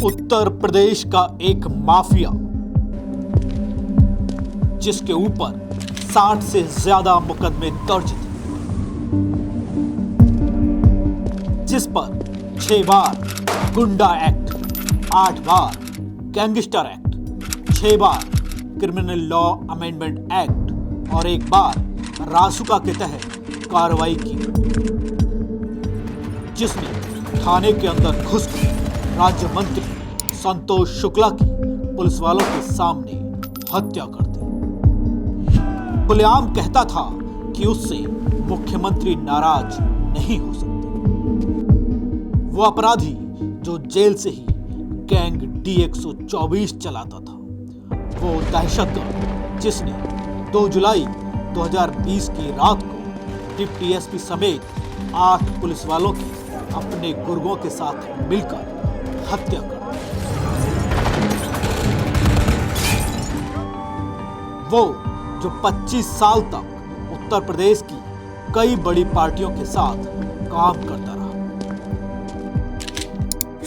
उत्तर प्रदेश का एक माफिया जिसके ऊपर 60 से ज्यादा मुकदमे दर्ज थे, जिस पर 6 बार गुंडा एक्ट, 8 बार गैंगस्टर एक्ट, 6 बार क्रिमिनल लॉ अमेंडमेंट एक्ट और 1 बार रासुका के तहत कार्रवाई की, जिसने थाने के अंदर घुसकर राज्य मंत्री संतोष शुक्ला की पुलिस वालों के सामने हत्या कर दी। खुलेआम कहता था कि उससे मुख्यमंत्री नाराज नहीं हो सकते। वो अपराधी जो जेल से ही गैंग D124 चलाता था, वो दहशतगर्द जिसने 2 जुलाई 2020 की रात को डिप्टी एसपी समेत 8 पुलिस वालों की अपने गुर्गों के साथ मिलकर हत्या कर दी। वो जो 25 साल तक उत्तर प्रदेश की कई बड़ी पार्टियों के साथ काम करता रहा,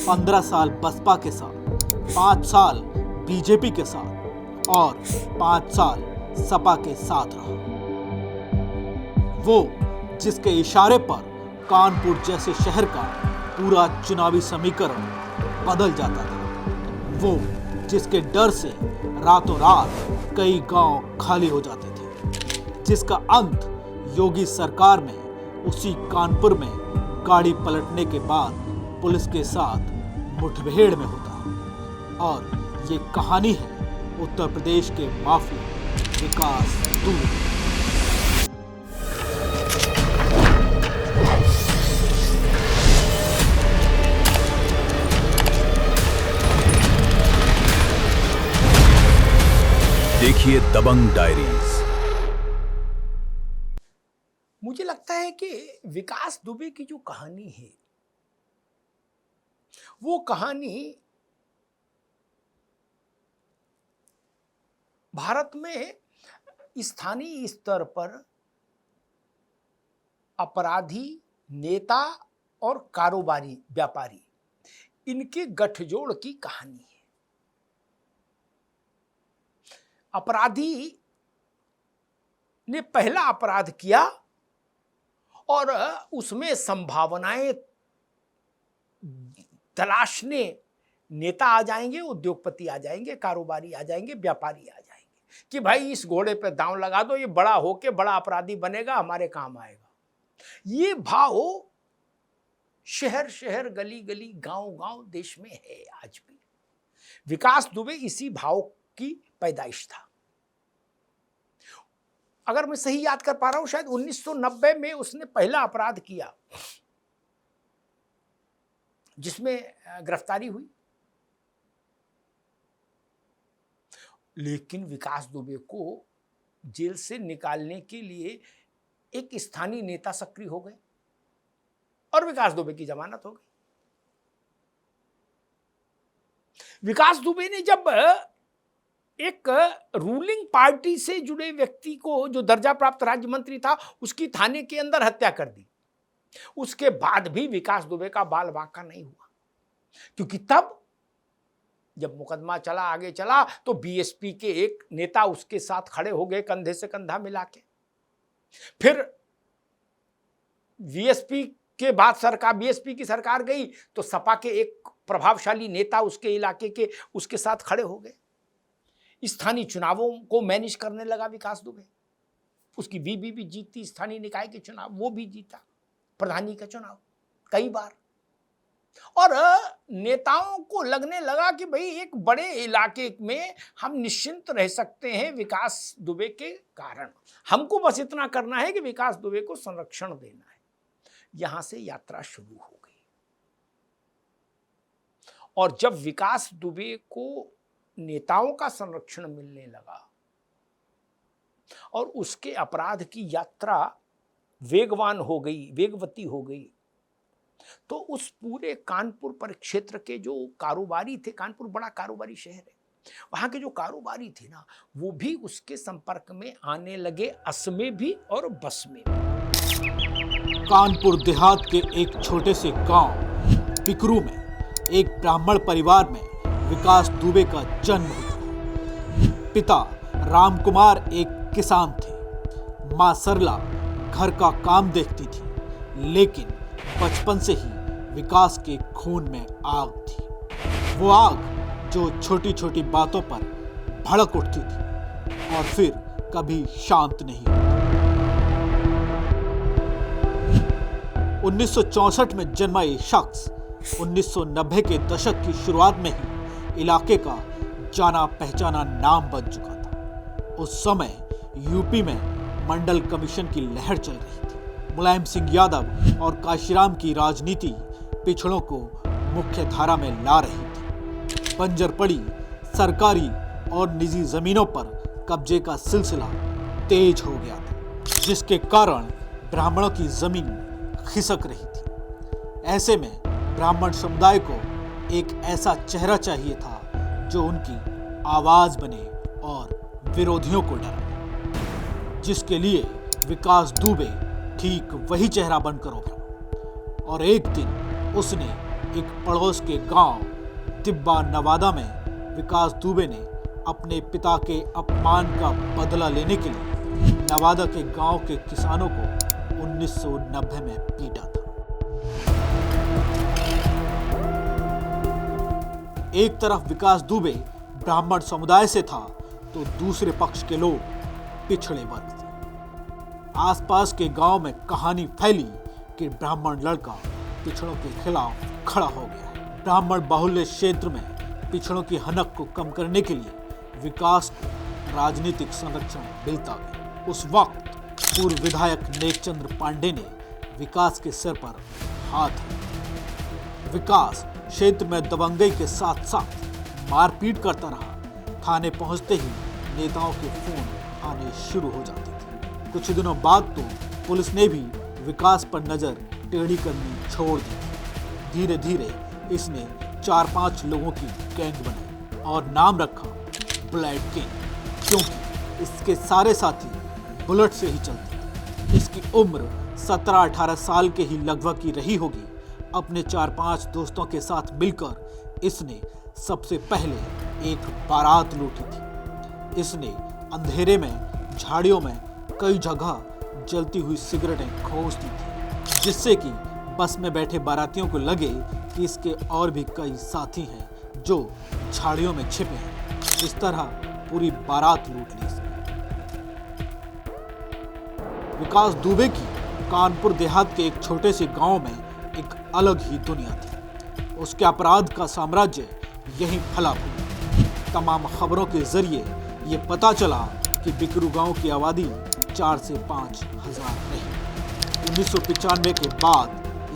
15 साल बसपा के साथ, 5 साल बीजेपी के साथ और 5 साल सपा के साथ रहा। वो जिसके इशारे पर कानपुर जैसे शहर का पूरा चुनावी समीकरण बदल जाता था, वो जिसके डर से रातों रात कई गांव खाली हो जाते थे, जिसका अंत योगी सरकार में उसी कानपुर में गाड़ी पलटने के बाद पुलिस के साथ मुठभेड़ में होता है। और ये कहानी है उत्तर प्रदेश के माफिया विकास दुबे। देखिए दबंग डायरीज। मुझे लगता है कि विकास दुबे की जो कहानी है, वो कहानी भारत में स्थानीय स्तर पर अपराधी, नेता और कारोबारी, व्यापारी, इनके गठजोड़ की कहानी है। अपराधी ने पहला अपराध किया और उसमें संभावनाएं तलाशने नेता आ जाएंगे, उद्योगपति आ जाएंगे, कारोबारी आ जाएंगे, व्यापारी आ जाएंगे कि भाई इस घोड़े पे दांव लगा दो, ये बड़ा होके बड़ा अपराधी बनेगा, हमारे काम आएगा। ये भाव शहर शहर, गली गली, गांव गांव देश में है आज भी। विकास दुबे इसी भाव की पैदाइश था। अगर मैं सही याद कर पा रहा हूं, शायद 1990 में उसने पहला अपराध किया जिसमें गिरफ्तारी हुई। लेकिन विकास दुबे को जेल से निकालने के लिए एक स्थानीय नेता सक्रिय हो गए और विकास दुबे की जमानत हो गई। विकास दुबे ने जब एक रूलिंग पार्टी से जुड़े व्यक्ति को, जो दर्जा प्राप्त राज्य मंत्री था, उसकी थाने के अंदर हत्या कर दी, उसके बाद भी विकास दुबे का बाल बांका नहीं हुआ। क्योंकि तब जब मुकदमा चला, आगे चला, तो बीएसपी के एक नेता उसके साथ खड़े हो गए कंधे से कंधा मिला के। फिर बीएसपी के बाद बीएसपी की सरकार गई तो सपा के एक प्रभावशाली नेता उसके इलाके के उसके साथ खड़े हो गए। स्थानीय चुनावों को मैनेज करने लगा विकास दुबे। उसकी बीबी भी जीती, स्थानीय निकाय के चुनाव वो भी जीता, प्रधानी का चुनाव कई बार। और नेताओं को लगने लगा कि भाई एक बड़े इलाके में हम निश्चिंत रह सकते हैं विकास दुबे के कारण, हमको बस इतना करना है कि विकास दुबे को संरक्षण देना है। यहां से यात्रा शुरू हो गई। और जब विकास दुबे को नेताओं का संरक्षण मिलने लगा और उसके अपराध की यात्रा वेगवान हो गई, वेगवती हो गई, तो उस पूरे कानपुर परिक्षेत्र के जो कारोबारी थे, कानपुर बड़ा कारोबारी शहर है, वहां के जो कारोबारी थे ना, वो भी उसके संपर्क में आने लगे, अस में भी और बस में भी। कानपुर देहात के एक छोटे से गांव पिकरू में एक ब्राह्मण परिवार में विकास दुबे का जन्म होता है। पिता रामकुमार एक किसान थे। मां सरला घर का काम देखती थी, लेकिन बचपन से ही विकास के खून में आग थी। वो आग जो छोटी छोटी बातों पर भड़क उठती थी और फिर कभी शांत नहीं हुई। 1964 में जन्मा ये शख्स 1990 के दशक की शुरुआत में ही इलाके का जाना पहचाना नाम बन चुका था। उस समय यूपी में मंडल कमीशन की लहर चल रही थी। मुलायम सिंह यादव और काशीराम की राजनीति पिछड़ों को मुख्य धारा में ला रही थी। बंजर पड़ी सरकारी और निजी जमीनों पर कब्जे का सिलसिला तेज हो गया था, जिसके कारण ब्राह्मणों की जमीन खिसक रही थी। ऐसे में ब्राह्मण समुदाय को एक ऐसा चेहरा चाहिए था जो उनकी आवाज बने और विरोधियों को डराए, जिसके लिए विकास दुबे ठीक वही चेहरा बनकर उभरा। और एक दिन उसने एक पड़ोस के गांव तिब्बा नवादा में विकास दुबे ने अपने पिता के अपमान का बदला लेने के लिए नवादा के गांव के किसानों को 1990 में पीटा था। एक तरफ विकास दुबे ब्राह्मण समुदाय से था, तो दूसरे पक्ष के लोग पिछड़े वर्ग थे। आसपास के गांव में कहानी फैली कि ब्राह्मण लड़का पिछड़ों के खिलाफ खड़ा हो गया है। ब्राह्मण बाहुल्य क्षेत्र में पिछड़ों की हनक को कम करने के लिए विकास को राजनीतिक संरक्षण मिलता गया। उस वक्त पूर्व विधायक नेकचंद्र पांडे ने विकास के सिर पर हाथ रखा। विकास क्षेत्र में दबंगई के साथ साथ मारपीट करता रहा। थाने पहुंचते ही नेताओं के फोन आने शुरू हो जाते थे। कुछ दिनों बाद तो पुलिस ने भी विकास पर नजर टेढ़ी करनी छोड़ दी। धीरे धीरे इसने 4-5 लोगों की गैंग बनाई और नाम रखा बुलेट किंग, क्योंकि इसके सारे साथी बुलेट से ही चलते थे। इसकी उम्र 17-18 साल के ही लगभग की रही होगी। अपने 4-5 दोस्तों के साथ मिलकर इसने सबसे पहले एक बारात लूटी थी। इसने अंधेरे में झाड़ियों में कई जगह जलती हुई सिगरेटें खोज दी थी, जिससे कि बस में बैठे बारातियों को लगे कि इसके और भी कई साथी हैं जो झाड़ियों में छिपे हैं। इस तरह पूरी बारात लूट ली इसने। विकास दुबे की कानपुर देहात के एक छोटे से गांव में एक अलग ही दुनिया थी। उसके अपराध का साम्राज्य यहीं फैला हुआ। तमाम खबरों के जरिए ये पता चला कि बिकरू गांव की आबादी 4 से 5 हजार रही। 1995 के बाद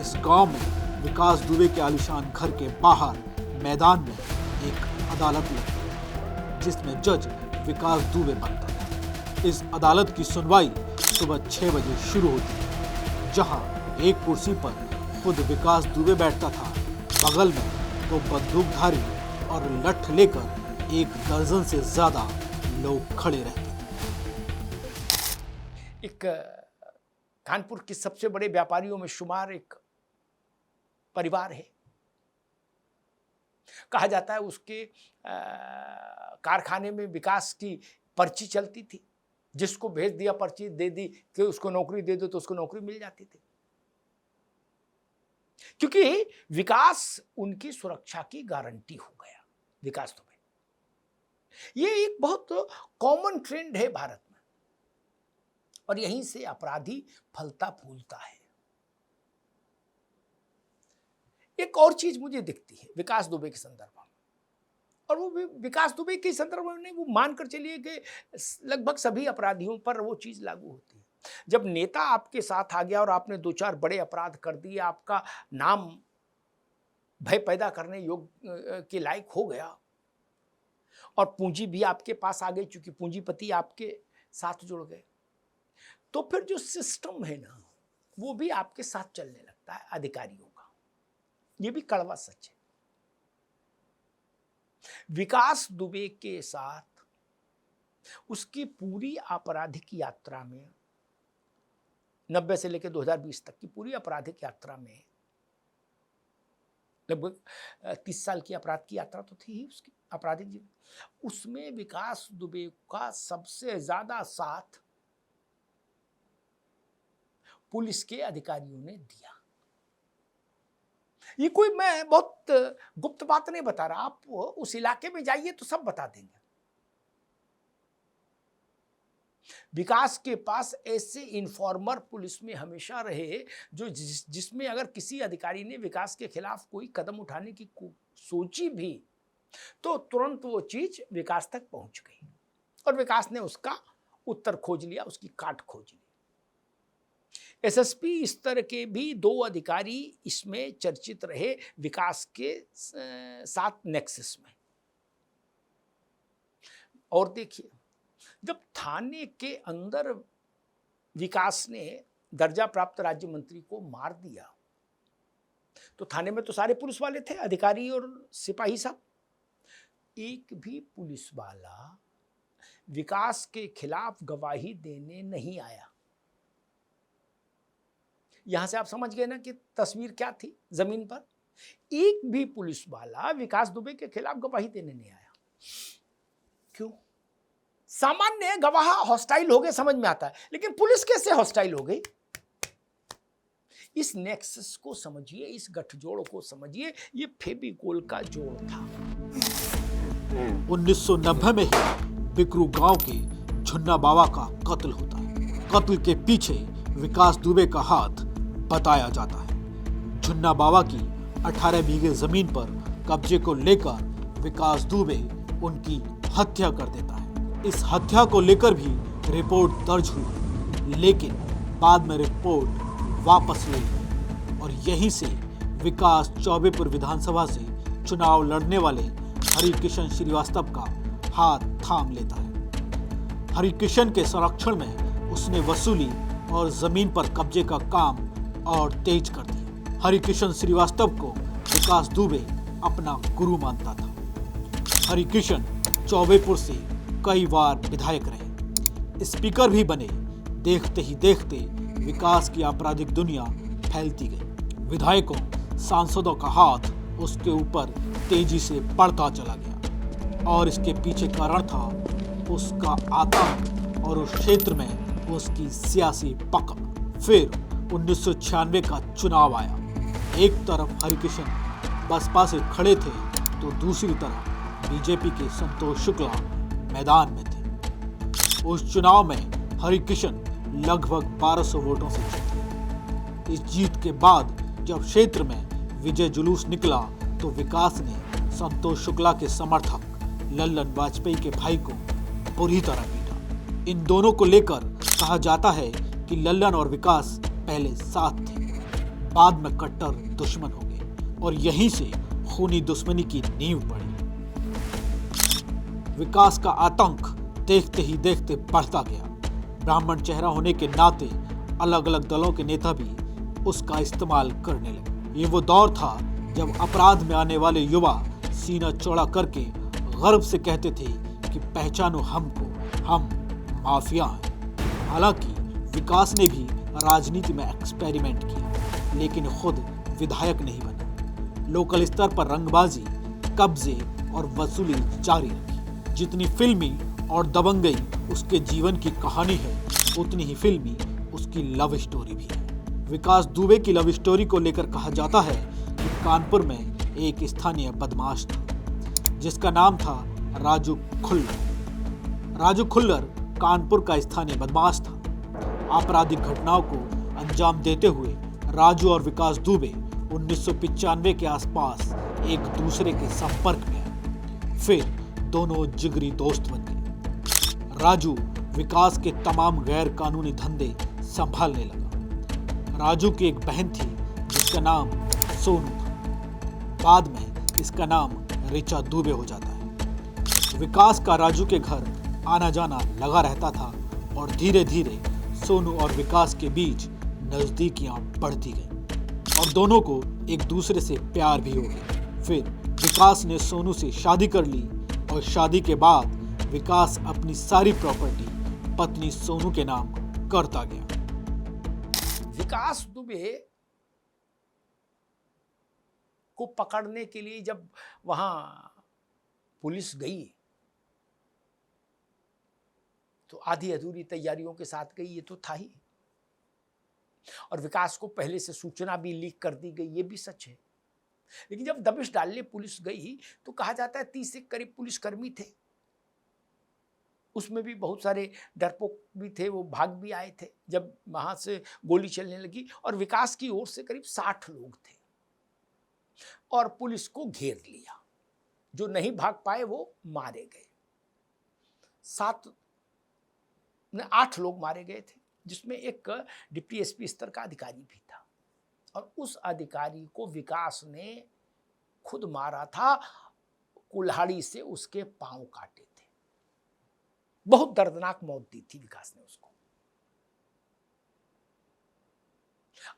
इस गांव में विकास दुबे के आलीशान घर के बाहर मैदान में एक अदालत लगती थी, जिसमें जज विकास दुबे बनता था। इस अदालत की सुनवाई सुबह 6 बजे शुरू होती थी, जहां एक कुर्सी पर खुद विकास दुबे बैठता था। बगल में 2 बंदूकधारी और लठ लेकर 1 दर्जन से ज्यादा लोग खड़े रहते थे। एक कानपुर के सबसे बड़े व्यापारियों में शुमार एक परिवार है। कहा जाता है उसके कारखाने में विकास की पर्ची चलती थी। जिसको भेज दिया पर्ची दे दी कि उसको नौकरी दे दो तो उसको नौकरी मिल जाती थी, क्योंकि विकास उनकी सुरक्षा की गारंटी हो गया। विकास दुबे ये एक बहुत कॉमन ट्रेंड है भारत में, और यहीं से अपराधी फलता फूलता है। एक और चीज मुझे दिखती है विकास दुबे के संदर्भ में, और वो विकास दुबे के संदर्भ में नहीं, वो मानकर चलिए कि लगभग सभी अपराधियों पर वो चीज लागू होती है। जब नेता आपके साथ आ गया और आपने 2-4 बड़े अपराध कर दिए, आपका नाम भय पैदा करने योग्य के लायक हो गया, और पूंजी भी आपके पास आ गई क्योंकि पूंजीपति आपके साथ जुड़ गए, तो फिर जो सिस्टम है ना, वो भी आपके साथ चलने लगता है अधिकारियों का। ये भी कड़वा सच है। विकास दुबे के साथ उसकी पूरी आपराधिक यात्रा में 90 से लेकर 2020 तक की पूरी आपराधिक यात्रा में लगभग 30 साल की अपराध की यात्रा तो थी ही उसकी, आपराधिक जीवन। उसमें विकास दुबे का सबसे ज्यादा साथ पुलिस के अधिकारियों ने दिया। ये कोई मैं बहुत गुप्त बात नहीं बता रहा, आप उस इलाके में जाइए तो सब बता देंगे। विकास के पास ऐसे इन्फॉर्मर पुलिस में हमेशा रहे जो जिसमें अगर किसी अधिकारी ने विकास के खिलाफ कोई कदम उठाने की सोची भी तो तुरंत वो चीज विकास तक पहुंच गई और विकास ने उसका उत्तर खोज लिया, उसकी काट खोज ली। एसएसपी स्तर के भी 2 अधिकारी इसमें चर्चित रहे विकास के साथ नेक्सस में। और देखिए, जब थाने के अंदर विकास ने दर्जा प्राप्त राज्य मंत्री को मार दिया तो थाने में तो सारे पुलिस वाले थे, अधिकारी और सिपाही सब। एक भी पुलिस वाला विकास के खिलाफ गवाही देने नहीं आया। यहां से आप समझ गए ना कि तस्वीर क्या थी जमीन पर। एक भी पुलिस वाला विकास दुबे के खिलाफ गवाही देने नहीं आया। क्यों? सामान्य गवाह हॉस्टाइल हो गए, समझ में आता है, लेकिन पुलिस कैसे हॉस्टाइल हो गई? इस नेक्सस को समझिए, इस गठजोड़ को समझिए। ये फेविकोल का जोड़ था। 1990 में ही बिकरू गांव के झुन्ना बाबा का कत्ल होता है। कत्ल के पीछे विकास दुबे का हाथ बताया जाता है। झुन्ना बाबा की 18 बीघे जमीन पर कब्जे को लेकर विकास दुबे उनकी हत्या कर देता है। इस हत्या को लेकर भी रिपोर्ट दर्ज हुई, लेकिन बाद में रिपोर्ट वापस ले ली और यहीं से विकास चौबेपुर विधानसभा से चुनाव लड़ने वाले हरिकिशन श्रीवास्तव का हाथ थाम लेता है। हरिकिशन के संरक्षण में उसने वसूली और जमीन पर कब्जे का काम और तेज कर दिया। हरिकिशन श्रीवास्तव को विकास दुबे अपना गुरु मानता था। हरिकिशन चौबेपुर से कई बार विधायक रहे, स्पीकर भी बने। देखते ही देखते विकास की आपराधिक दुनिया फैलती गई। विधायकों, सांसदों का हाथ उसके ऊपर तेजी से बढ़ता चला गया और इसके पीछे कारण था उसका आतंक और उस क्षेत्र में उसकी सियासी पकड़। फिर 1996 का चुनाव आया। एक तरफ हरिकिशन बसपा से खड़े थे तो दूसरी तरफ बीजेपी के संतोष शुक्ला मैदान में थे। उस चुनाव में हरिकिशन लगभग 1200 वोटों से जीते। इस जीत के बाद जब क्षेत्र में विजय जुलूस निकला तो विकास ने संतोष शुक्ला के समर्थक लल्लन वाजपेयी के भाई को बुरी तरह पीटा। इन दोनों को लेकर कहा जाता है कि लल्लन और विकास पहले साथ थे, बाद में कट्टर दुश्मन हो गए और यहीं से खूनी दुश्मनी की नींव पड़ी। विकास का आतंक देखते ही देखते बढ़ता गया। ब्राह्मण चेहरा होने के नाते अलग अलग दलों के नेता भी उसका इस्तेमाल करने लगे। ये वो दौर था जब अपराध में आने वाले युवा सीना चौड़ा करके गर्व से कहते थे कि पहचानो हमको, हम माफिया हैं। हालांकि विकास ने भी राजनीति में एक्सपेरिमेंट किया, लेकिन खुद विधायक नहीं बना। लोकल स्तर पर रंगबाजी, कब्जे और वसूली जारी रखी। जितनी फिल्मी और दबंगई उसके जीवन की कहानी है, उतनी ही फिल्मी उसकी लव स्टोरी भी है। विकास दुबे की लव स्टोरी को लेकर कहा जाता है कि कानपुर में एक स्थानीय बदमाश था जिसका नाम था राजू खुल्लर। राजू खुल्लर कानपुर का स्थानीय बदमाश था। आपराधिक घटनाओं को अंजाम देते हुए राजू और विकास दुबे 1995 के आसपास एक दूसरे के संपर्क में आए। फिर दोनों जिगरी दोस्त बन गए। राजू विकास के तमाम गैर कानूनी धंधे संभालने लगा। राजू की एक बहन थी जिसका नाम सोनू था। बाद में इसका नाम रिचा दुबे हो जाता है। विकास का राजू के घर आना जाना लगा रहता था और धीरे धीरे सोनू और विकास के बीच नजदीकियां बढ़ती गईं और दोनों को एक दूसरे से प्यार भी हो गया। फिर विकास ने सोनू से शादी कर ली और शादी के बाद विकास अपनी सारी प्रॉपर्टी पत्नी सोनू के नाम करता गया। विकास दुबे को पकड़ने के लिए जब वहां पुलिस गई तो आधी अधूरी तैयारियों के साथ गई, ये तो था ही। और विकास को पहले से सूचना भी लीक कर दी गई, ये भी सच है। लेकिन जब दबिश डालने पुलिस गई तो कहा जाता है 30 के करीब पुलिसकर्मी थे, उसमें भी बहुत सारे डरपोक भी थे, वो भाग भी आए थे जब वहां से गोली चलने लगी। और विकास की ओर से करीब 60 लोग थे और पुलिस को घेर लिया। जो नहीं भाग पाए वो मारे गए। 8 लोग मारे गए थे, जिसमें एक डिप्टी एसपी स्तर का अधिकारी भी था। और उस अधिकारी को विकास ने खुद मारा था, कुल्हाड़ी से उसके पांव काटे थे। बहुत दर्दनाक मौत दी थी विकास ने उसको।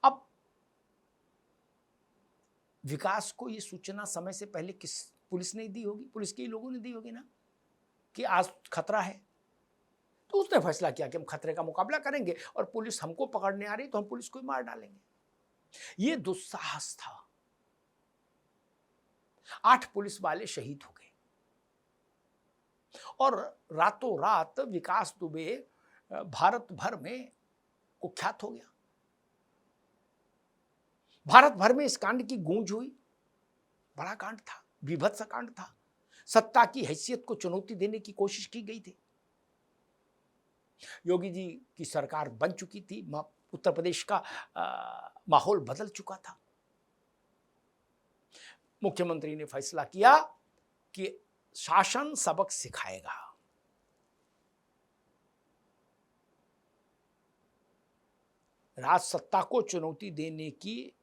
अब विकास को यह सूचना समय से पहले किस पुलिस ने दी होगी? पुलिस के ही लोगों ने दी होगी ना, कि आज खतरा है। तो उसने फैसला किया कि हम खतरे का मुकाबला करेंगे और पुलिस हमको पकड़ने आ रही तो हम पुलिस को मार डालेंगे। यह दुस्साहस था। 8 पुलिस वाले शहीद हो गए और रातों रात विकास दुबे भारत भर में कुख्यात हो गया। भारत भर में इस कांड की गूंज हुई। बड़ा कांड था, बीभत्स कांड था। सत्ता की हैसियत को चुनौती देने की कोशिश की गई थी। योगी जी की सरकार बन चुकी थी, उत्तर प्रदेश का माहौल बदल चुका था। मुख्यमंत्री ने फैसला किया कि शासन सबक सिखाएगा। राज सत्ता को चुनौती देने की,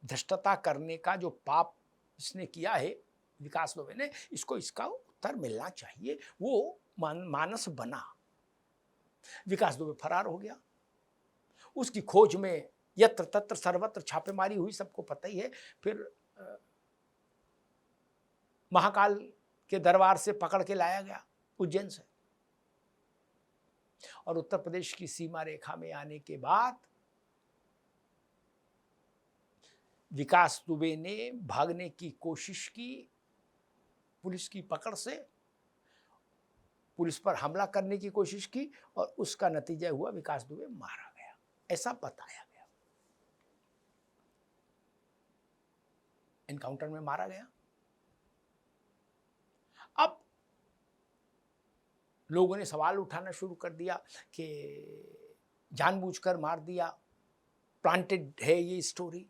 धृष्टता करने का जो पाप इसने किया है विकास दुबे ने, इसका उत्तर मिलना चाहिए। वो मानस बना। विकास दुबे फरार हो गया। उसकी खोज में यत्र तत्र सर्वत्र छापेमारी हुई, सबको पता ही है। फिर महाकाल के दरबार से पकड़ के लाया गया उज्जैन से। और उत्तर प्रदेश की सीमा रेखा में आने के बाद विकास दुबे ने भागने की कोशिश की पुलिस की पकड़ से, पुलिस पर हमला करने की कोशिश की और उसका नतीजा हुआ विकास दुबे मारा गया, ऐसा बताया गया। एनकाउंटर में मारा गया। अब लोगों ने सवाल उठाना शुरू कर दिया कि जानबूझकर मार दिया, प्लांटेड है ये स्टोरी।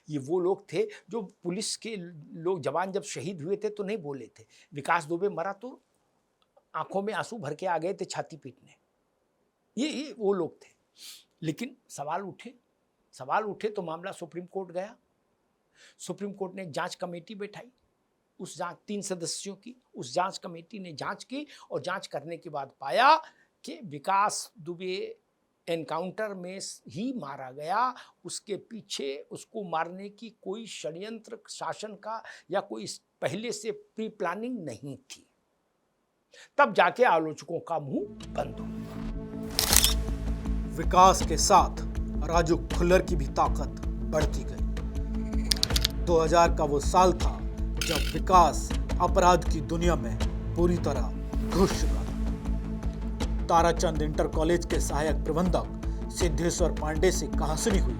ये वो लोग थे जो पुलिस के लोग, जवान जब शहीद हुए थे तो नहीं बोले थे। विकास दुबे मरा तो आंखों में आंसू भर के आ गए थे छाती पीटने। ये वो लोग थे। लेकिन सवाल उठे तो मामला सुप्रीम कोर्ट गया। सुप्रीम कोर्ट ने जांच कमेटी बैठाई, उस जांच 3 सदस्यों की उस जांच कमेटी ने जांच की और जांच करने के बाद पाया कि विकास दुबे एनकाउंटर में ही मारा गया। उसके पीछे उसको मारने की कोई षड्यंत्र शासन का या कोई पहले से प्री प्लानिंग नहीं थी। तब जाके आलोचकों का मुंह बंद हुआ। विकास के साथ राजू खुल्लर की भी ताकत बढ़ती गई। 2000 का वो साल था जब विकास अपराध की दुनिया में पूरी तरह घुस चुका था। ताराचंद इंटर कॉलेज के सहायक प्रबंधक सिद्धेश्वर पांडे से कहासुनी हुई,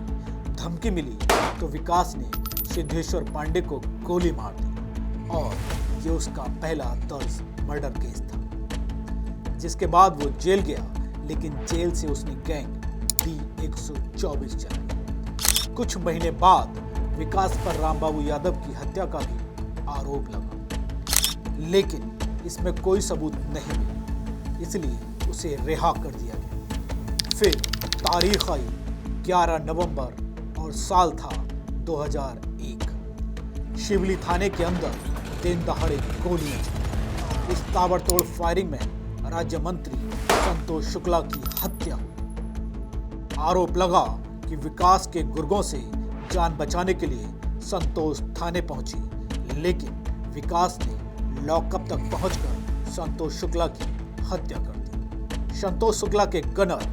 धमकी मिली तो विकास ने सिद्धेश्वर पांडे को गोली मार दी और ये उसका पहला दर्ज मर्डर केस था। जिसके बाद वो जेल गया, लेकिन जेल से उसने गैंग D124 चलाई। कुछ महीने बाद विकास पर रामबाबू यादव की हत्या का भी आरोप लगा, लेकिन इसमें कोई सबूत नहीं मिला, इसलिए उसे रिहा कर दिया गया। फिर तारीख आई 11 नवंबर और साल था 2001। शिवली थाने के अंदर दिन दहाड़े गोलियां चली। इस ताबड़तोड़ फायरिंग में राज्य मंत्री संतोष शुक्ला की हत्या हुई। आरोप लगा कि विकास के गुर्गों से जान बचाने के लिए संतोष थाने पहुंची, लेकिन विकास ने लॉकअप तक पहुंचकर संतोष शुक्ला की हत्या कर दी। संतोष शुक्ला के गनर,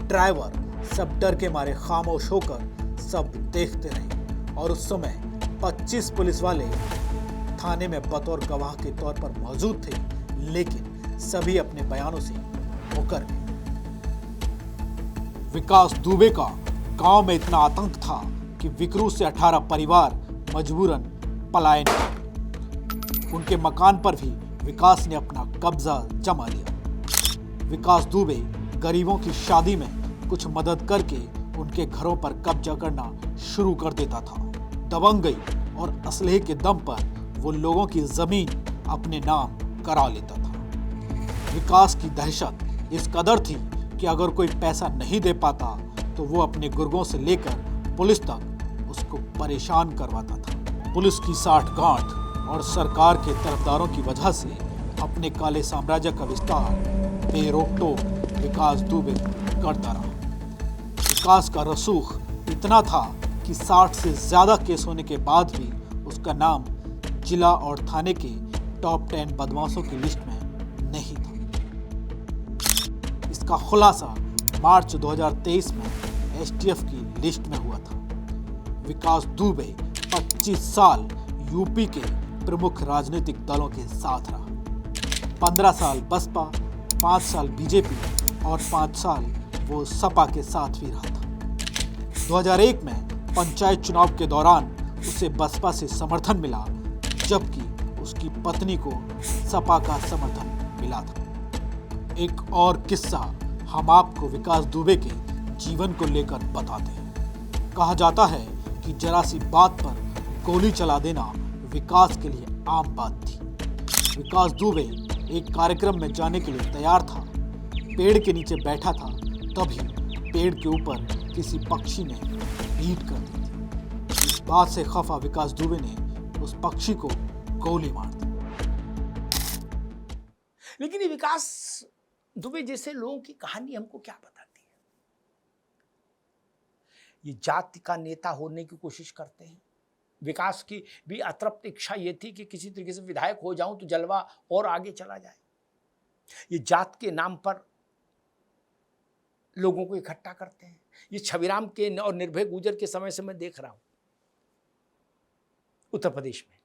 ड्राइवर सब डर के मारे खामोश होकर सब देखते रहे और उस समय 25 पुलिस वाले थाने में बतौर गवाह के तौर पर मौजूद थे, लेकिन सभी अपने बयानों से मुकर गए। विकास दुबे का गांव में इतना आतंक था कि विकरू से 18 परिवार मजबूरन पलायन किए। उनके मकान पर भी विकास ने अपना कब्जा जमा लिया। विकास दुबे गरीबों की शादी में कुछ मदद करके उनके घरों पर कब्जा करना शुरू कर देता था। दबंगई और असलहे के दम पर वो लोगों की जमीन अपने नाम करा लेता था। विकास की दहशत इस कदर थी कि अगर कोई पैसा नहीं दे पाता तो वो अपने गुर्गों से लेकर पुलिस तक उसको परेशान करवाता था। पुलिस की साठगांठ और सरकार के तरफदारों की वजह से अपने काले साम्राज्य का विस्तार बेरोक-टोक विकास दुबे करता रहा। विकास का रसूख इतना था कि 60 से ज्यादा केस होने के बाद भी उसका नाम जिला और थाने के टॉप 10 बदमाशों की लिस्ट में नहीं था। इसका खुलासा मार्च 2023 में एसटीएफ की लिस्ट में हुआ था। विकास दुबे 25 साल यूपी के प्रमुख राजनीतिक दलों के साथ रहा। 15 साल बसपा, 5 साल बीजेपी और 5 साल वो सपा के साथ भी रहा था। 2001 में पंचायत चुनाव के दौरान उसे बसपा से समर्थन मिला, जबकि उसकी पत्नी को सपा का समर्थन मिला था। एक और किस्सा हम आपको विकास दुबे के जीवन को लेकर बताते हैं। कहा जाता है कि जरा सी बात पर गोली चला देना विकास के लिए आम बात थी। विकास दुबे एक कार्यक्रम में जाने के लिए तैयार था। पेड़ के नीचे बैठा था, तभी पेड़ के ऊपर किसी पक्षी ने पीट कर दी थी। इस बात से खफा विकास दुबे ने उस पक्षी को गोली मार दी। लेकिन ये विकास दुबे जैसे लोगों की कहानी हमको क्या बताती है? ये जाति का नेता होने की कोशिश करते हैं। विकास की भी अतृप्त इच्छा ये थी कि किसी तरीके से विधायक हो जाऊं तो जलवा और आगे चला जाए। ये जात के नाम पर लोगों को इकट्ठा करते हैं। ये छविराम के और निर्भय गुजर के समय से मैं देख रहा हूं उत्तर प्रदेश में।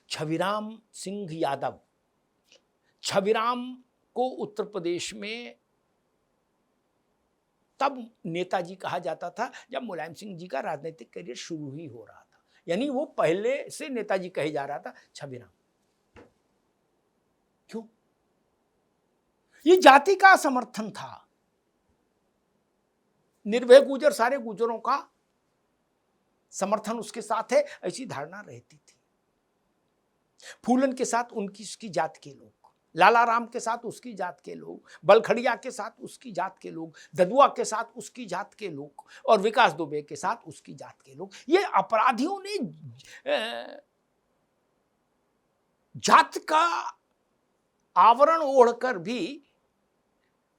छविराम सिंह यादव, छविराम को उत्तर प्रदेश में तब नेताजी कहा जाता था जब मुलायम सिंह जी का राजनीतिक करियर शुरू ही हो रहा था। यानी वो पहले से नेताजी कहे जा रहा था छविराम। क्यों? ये जाति का समर्थन था। निर्भय गुजर, सारे गुजरों का समर्थन उसके साथ है, ऐसी धारणा रहती थी। फूलन के साथ उनकी उसकी जात के लोग, लाला राम के साथ उसकी जात के लोग, बलखड़िया के साथ उसकी जात के लोग, ददुआ के साथ उसकी जात के लोग और विकास दुबे के साथ उसकी जात के लोग। ये अपराधियों ने जात का आवरण ओढ़कर भी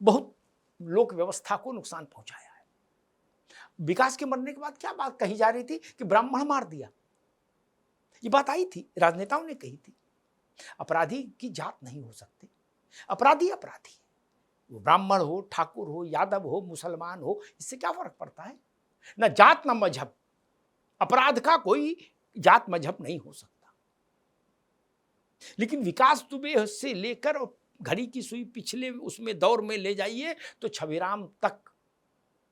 बहुत लोक व्यवस्था को नुकसान पहुंचाया है। विकास के मरने के बाद क्या बात कही जा रही थी कि ब्राह्मण मार दिया। ये बात आई थी, राजनेताओं ने कही थी। अपराधी की जात नहीं हो सकती। अपराधी अपराधी है, वो ब्राह्मण हो, ठाकुर हो, यादव हो, मुसलमान हो, इससे क्या फर्क पड़ता है? ना जात ना मजहब। अपराध का कोई जात मजहब नहीं हो सकता। लेकिन विकास दुबे से लेकर घड़ी की सुई पिछले उसमें दौर में ले जाइए तो छविराम तक,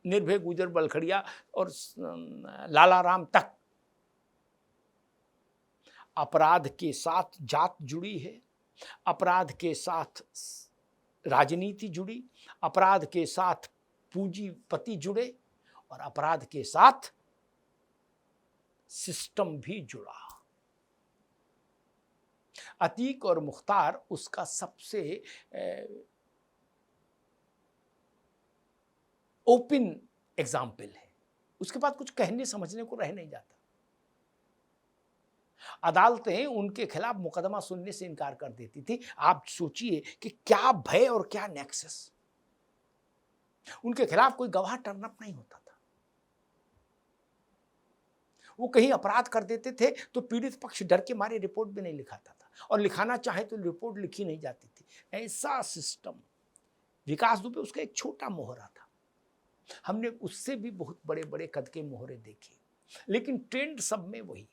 निर्भय गुजर, बलखड़िया और लाला राम तक अपराध के साथ जात जुड़ी है, अपराध के साथ राजनीति जुड़ी, अपराध के साथ पूंजीपति जुड़े और अपराध के साथ सिस्टम भी जुड़ा। अतीक और मुख्तार उसका सबसे ओपन एग्जाम्पल है। उसके बाद कुछ कहने समझने को रह नहीं जाता। अदालतें उनके खिलाफ मुकदमा सुनने से इनकार कर देती थी। आप सोचिए कि क्या भय और क्या नेक्सस। उनके खिलाफ कोई गवाह टर्न अप नहीं होता था। वो कहीं अपराध कर देते थे तो पीड़ित पक्ष डर के मारे रिपोर्ट भी नहीं लिखाता था, और लिखाना चाहे तो रिपोर्ट लिखी नहीं जाती थी। ऐसा सिस्टम। विकास दुबे उसका एक छोटा मोहरा था। हमने उससे भी बहुत बड़े बड़े कद के मोहरे देखे। लेकिन ट्रेंड सब में वही,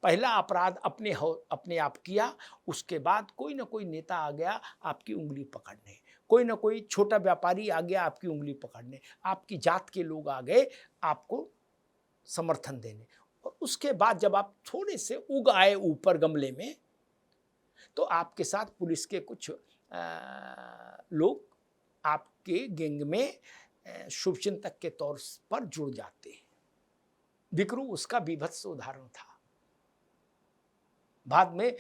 पहला अपराध अपने आप किया, उसके बाद कोई ना कोई नेता आ गया आपकी उंगली पकड़ने, कोई ना कोई छोटा व्यापारी आ गया आपकी उंगली पकड़ने, आपकी जात के लोग आ गए आपको समर्थन देने। और उसके बाद जब आप थोड़े से उग आए ऊपर गमले में, तो आपके साथ पुलिस के कुछ लोग आपके गैंग में शुभचिंतक के तौर पर जुड़ जाते हैं। विक्रू उसका बीभत्स उदाहरण था। बाद में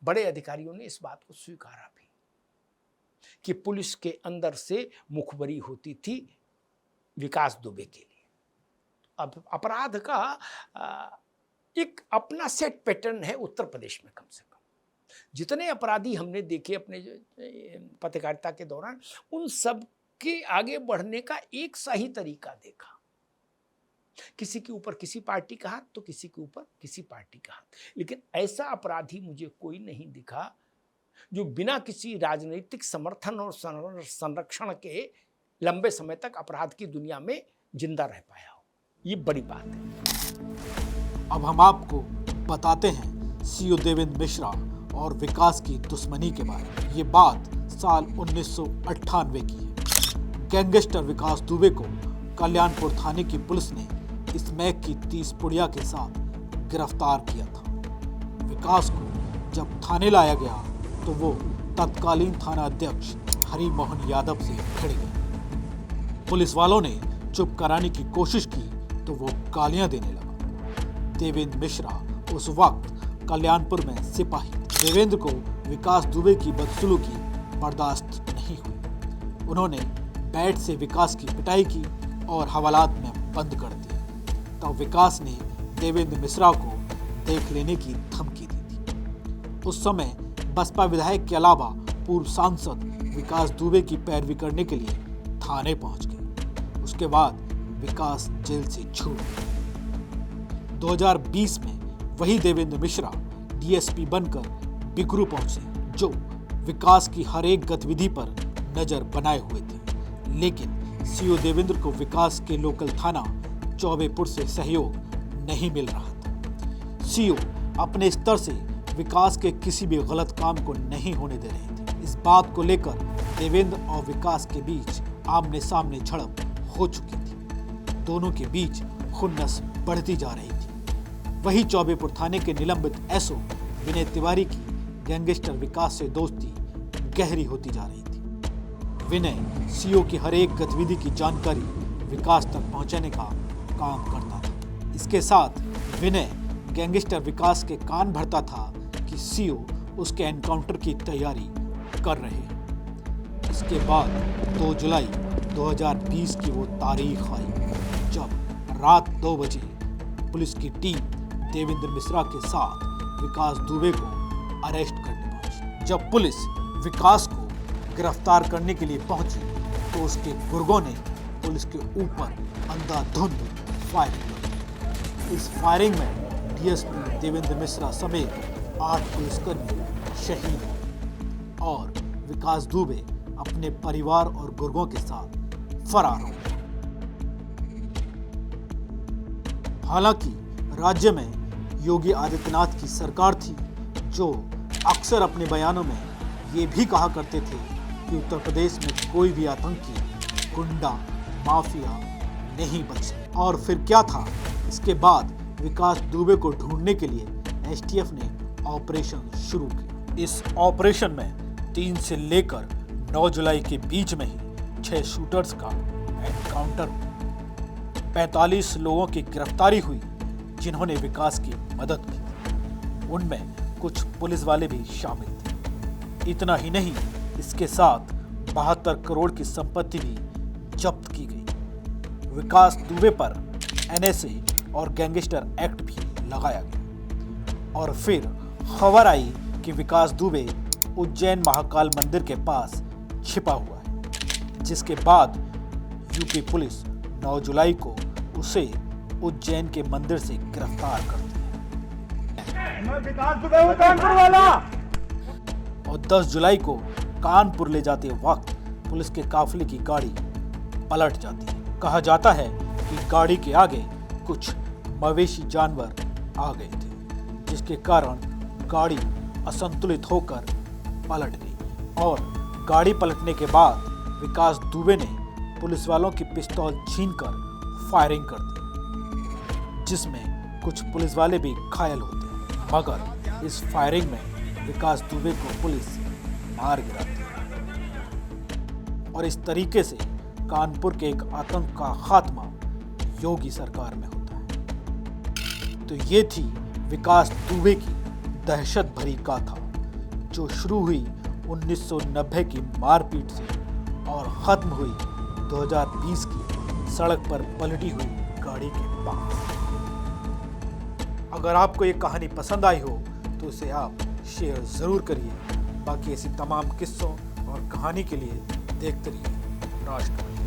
बड़े अधिकारियों ने इस बात को स्वीकारा भी कि पुलिस के अंदर से मुखबरी होती थी विकास दुबे के लिए। अब अपराध का एक अपना सेट पैटर्न है उत्तर प्रदेश में। कम से कम जितने अपराधी हमने देखे अपने पत्रकारिता के दौरान, उन सब के आगे बढ़ने का एक सही तरीका देखा। किसी के ऊपर किसी पार्टी का हाथ तो किसी के ऊपर किसी पार्टी का हाथ, लेकिन ऐसा अपराधी मुझे कोई नहीं दिखा जो बिना किसी राजनीतिक समर्थन और संरक्षण के लंबे समय तक अपराध की दुनिया में जिंदा रह पाया हो। ये बड़ी बात है। अब हम आपको बताते हैं सीओ देवेंद्र मिश्रा और विकास की दुश्मनी के बारे में। ये बात साल 1998 की है। गैंगस्टर विकास दुबे को कल्याणपुर थाने की पुलिस ने स्मैक की 30 पुड़िया के साथ गिरफ्तार किया था। विकास को जब थाने लाया गया तो वो तत्कालीन थाना अध्यक्ष हरि मोहन यादव से भिड़ गया। पुलिस वालों ने चुप कराने की कोशिश की तो वो गालियां देने लगा। देवेंद्र मिश्रा उस वक्त कल्याणपुर में सिपाही थे। देवेंद्र को विकास दुबे की बदसलूकी बर्दाश्त नहीं हुई। उन्होंने बैट से विकास की पिटाई की और हवालात में बंद कर दिया। तब विकास ने देवेंद्र मिश्रा को देख लेने की धमकी दी थी। उस समय बसपा विधायक के अलावा पूर्व सांसद विकास दुबे की पैरवी करने के लिए थाने पहुंच गए। उसके बाद विकास जेल से छूट गए। 2020 में वही देवेंद्र मिश्रा डीएसपी बनकर बिकरू पहुंचे, जो विकास की हर एक गतिविधि पर नजर बनाए हुए थे। लेकिन सीओ देवेंद्र को विकास के लोकल थाना चौबेपुर से सहयोग नहीं मिल रहा था। सीओ अपने स्तर से विकास के किसी भी गलत काम को नहीं होने दे रहे थे। इस बात को लेकर देवेंद्र और विकास के बीच आमने सामने झड़प हो चुकी थी। दोनों के बीच खुन्नस बढ़ती जा रही थी। वही चौबेपुर थाने के निलंबित एसओ विनय तिवारी की गैंगस्टर विकास से दोस्ती गहरी होती जा रही थी। विनय सीओ की हर एक गतिविधि की जानकारी विकास तक पहुंचाने का काम करता था। इसके साथ विनय गैंगस्टर विकास के कान भरता था कि सीओ उसके एनकाउंटर की तैयारी कर रहे हैं। इसके बाद 2 जुलाई 2020 की वो तारीख आई जब रात 2 बजे पुलिस की टीम देवेंद्र मिश्रा के साथ विकास दुबे को अरेस्ट करने पहुंची। जब पुलिस विकास को गिरफ्तार करने के लिए पहुंची तो उसके गुर्गों ने पुलिस के ऊपर अंधाधुंध फायरिंग की। इस फायरिंग में डीएसपी देवेंद्र मिश्रा समेत 8 पुलिसकर्मी शहीद हुए और विकास दुबे अपने परिवार और गुर्गों के साथ फरार हो गए। हालांकि राज्य में योगी आदित्यनाथ की सरकार थी, जो अक्सर अपने बयानों में ये भी कहा करते थे कि उत्तर प्रदेश में कोई भी आतंकी, गुंडा, माफिया नहीं बच सकता। और फिर क्या था, इसके बाद विकास दुबे को ढूंढने के लिए एसटीएफ ने ऑपरेशन शुरू किया। इस ऑपरेशन में 3 से लेकर 9 जुलाई के बीच में ही 6 शूटर्स का एनकाउंटर, 45 लोगों की गिरफ्तारी हुई जिन्होंने विकास की मदद की। उनमें कुछ पुलिस वाले भी शामिल थे। इतना ही नहीं, इसके साथ 72 करोड़ की संपत्ति भी जब्त की गई। विकास दुबे पर एनएसए और गैंगस्टर एक्ट भी लगाया गया। और फिर खबर आई कि विकास दुबे उज्जैन महाकाल मंदिर के पास छिपा हुआ है, जिसके बाद यूपी पुलिस 9 जुलाई को उसे उज्जैन के मंदिर से गिरफ्तार करती है। मैं विकास दुबे हूं, कानपुर वाला। और 10 जुलाई को कानपुर ले जाते वक्त पुलिस के काफिले की गाड़ी पलट जाती है। कहा जाता है कि गाड़ी के आगे कुछ मवेशी जानवर आ गए थे, जिसके कारण गाड़ी असंतुलित होकर पलट गई और गाड़ी पलटने के बाद विकास दुबे ने पुलिस वालों की पिस्तौल छीनकर फायरिंग कर दी, जिसमें कुछ पुलिस वाले भी घायल होते हैं, मगर इस फायरिंग में विकास दुबे को पुलिस मार गिराती है और इस तरीके से कानपुर के एक आतंक का खात्मा योगी सरकार में होता है। तो ये थी विकास दुबे की दहशत भरी गाथा, जो शुरू हुई 1990 की मारपीट से और खत्म हुई 2020 की सड़क पर पलटी हुई गाड़ी के पास। अगर आपको ये कहानी पसंद आई हो तो इसे आप शेयर जरूर करिए। बाकी ऐसी तमाम किस्सों और कहानी के लिए देखते रहिए राष्ट्रवादी।